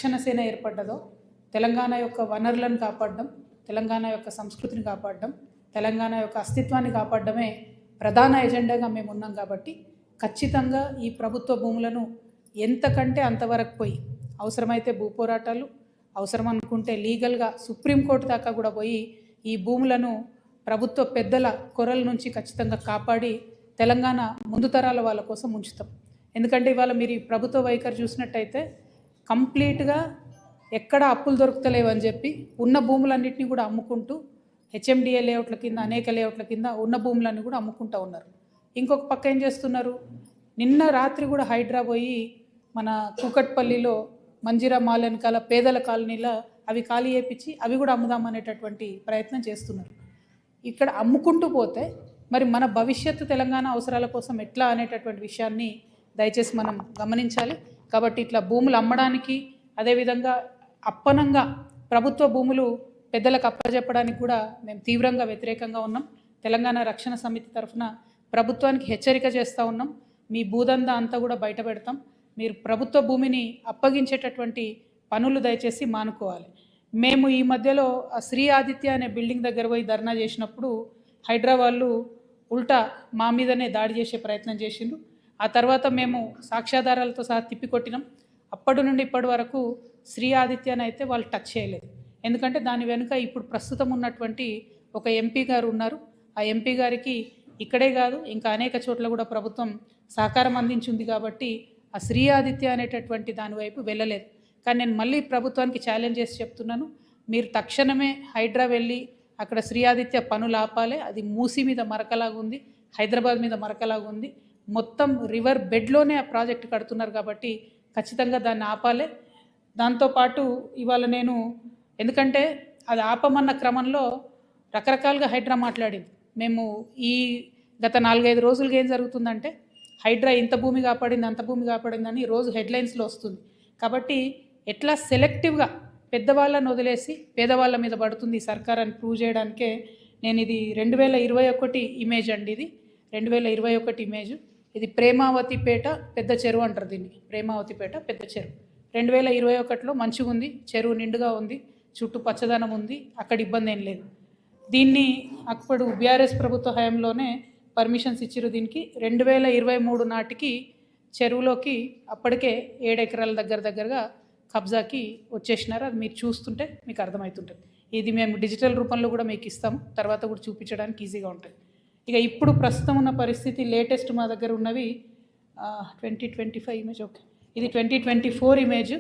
రక్షణ సేన ఏర్పడ్డదో తెలంగాణ యొక్క వనరులను కాపాడడం, తెలంగాణ యొక్క సంస్కృతిని కాపాడడం, తెలంగాణ యొక్క అస్తిత్వాన్ని కాపాడడమే ప్రధాన ఎజెండాగా మేము ఉన్నాం. కాబట్టి ఖచ్చితంగా ఈ ప్రభుత్వ భూములను ఎంతకంటే అంతవరకు పోయి, అవసరమైతే భూ పోరాటాలు, అవసరం అనుకుంటే లీగల్గా సుప్రీంకోర్టు దాకా కూడా పోయి ఈ భూములను ప్రభుత్వ పెద్దల కొరల నుంచి ఖచ్చితంగా కాపాడి తెలంగాణ ముందు తరాల వాళ్ళ కోసం ఉంచుతాం. ఎందుకంటే ఇవాళ మీరు ఈ ప్రభుత్వ వైఖరి చూసినట్టయితే కంప్లీట్గా ఎక్కడ అప్పులు దొరుకుతలేవని చెప్పి ఉన్న భూములన్నింటినీ కూడా అమ్ముకుంటూ హెచ్ఎండిఏ లేఅవుట్ల కింద, అనేక లేఅవుట్ల కింద ఉన్న భూములన్నీ కూడా అమ్ముకుంటూ ఉన్నారు. ఇంకొక పక్క ఏం చేస్తున్నారు, నిన్న రాత్రి కూడా హైడ్రా పోయి మన కూకట్పల్లిలో మంజీరా మాల్ వెనకాల పేదల కాలనీలో అవి ఖాళీ చేయించి అవి కూడా అమ్ముదామనేటటువంటి ప్రయత్నం చేస్తున్నారు. ఇక్కడ అమ్ముకుంటూ పోతే మరి మన భవిష్యత్తు తెలంగాణ అవసరాల కోసం ఎట్లా అనేటటువంటి విషయాన్ని దయచేసి మనం గమనించాలి. కాబట్టి ఇట్లా భూములు అమ్మడానికి, అదేవిధంగా అప్పనంగా ప్రభుత్వ భూములు పెద్దలకు అప్పచెప్పడానికి కూడా మేము తీవ్రంగా వ్యతిరేకంగా ఉన్నాం. తెలంగాణ రక్షణ సమితి తరఫున ప్రభుత్వానికి హెచ్చరిక చేస్తూ ఉన్నాం. మీ భూదందా అంతా కూడా బయట పెడతాం. మీరు ప్రభుత్వ భూమిని అప్పగించేటటువంటి పనులు దయచేసి మానుకోవాలి. మేము ఈ మధ్యలో శ్రీ ఆదిత్య అనే బిల్డింగ్ దగ్గర పోయి ధర్నా చేసినప్పుడు హైడ్రా వాళ్ళు ఉల్టా మా మీదనే దాడి చేసే ప్రయత్నం చేసిండ్రు. ఆ తర్వాత మేము సాక్ష్యాధారాలతో సహా తిప్పికొట్టినాం. అప్పటి నుండి ఇప్పటి వరకు శ్రీ ఆదిత్యని అయితే వాళ్ళు టచ్ చేయలేదు. ఎందుకంటే దాని వెనుక ఇప్పుడు ప్రస్తుతం ఉన్నటువంటి ఒక ఎంపీ గారు ఉన్నారు. ఆ ఎంపీ గారికి ఇక్కడే కాదు ఇంకా అనేక చోట్ల కూడా ప్రభుత్వం సహకారం అందించింది. కాబట్టి ఆ శ్రీ ఆదిత్య అనేటటువంటి దాని వైపు వెళ్ళలేదు. కానీ నేను మళ్ళీ ప్రభుత్వానికి ఛాలెంజ్ చేసి చెప్తున్నాను, మీరు తక్షణమే హైడ్రా వెళ్ళి అక్కడ శ్రీ ఆదిత్య పనులు ఆపాలి. అది మూసి మీద మరకలాగా ఉంది, హైదరాబాద్ మీద మరకలాగా ఉంది. మొత్తం రివర్ బెడ్లోనే ఆ ప్రాజెక్ట్ కడుతున్నారు. కాబట్టి ఖచ్చితంగా దాన్ని ఆపాలి. దాంతోపాటు ఇవాళ నేను, ఎందుకంటే అది ఆపమన్న క్రమంలో రకరకాలుగా హైడ్రా మాట్లాడింది. మేము ఈ గత 4-5 రోజులుగా ఏం జరుగుతుందంటే హైడ్రా ఇంత భూమి కాపాడింది, అంత భూమి కాపాడిందని రోజు హెడ్లైన్స్లో వస్తుంది. కాబట్టి ఎట్లా సెలెక్టివ్గా పెద్దవాళ్ళని వదిలేసి పేదవాళ్ళ మీద పడుతుంది ఈ సర్కార్ అని ప్రూవ్ చేయడానికే నేను ఇది 2021 ఇమేజ్ అండి. ఇది 2021 ఇమేజ్. ఇది ప్రేమావతిపేట పెద్ద చెరువు అంటారు దీన్ని. ప్రేమావతిపేట పెద్ద చెరువు 2021లో మంచిగా ఉంది, చెరువు నిండుగా ఉంది, చుట్టూ పచ్చదనం ఉంది, అక్కడ ఇబ్బంది ఏం లేదు. దీన్ని అప్పుడు బీఆర్ఎస్ ప్రభుత్వ హయాంలోనే పర్మిషన్స్ ఇచ్చిరు. దీనికి 2023 నాటికి చెరువులోకి అప్పటికే 7 ఎకరాల దగ్గరగా కబ్జాకి వచ్చేసినారు. అది మీరు చూస్తుంటే మీకు అర్థమవుతుంటుంది. ఇది మేము డిజిటల్ రూపంలో కూడా మీకు ఇస్తాము, తర్వాత కూడా చూపించడానికి ఈజీగా ఉంటుంది. ఇక ఇప్పుడు ప్రస్తుతం ఉన్న పరిస్థితి లేటెస్ట్ మా దగ్గర ఉన్నవి 2025 ఇమేజ్. ఓకే, ఇది 2024 ఇమేజ్.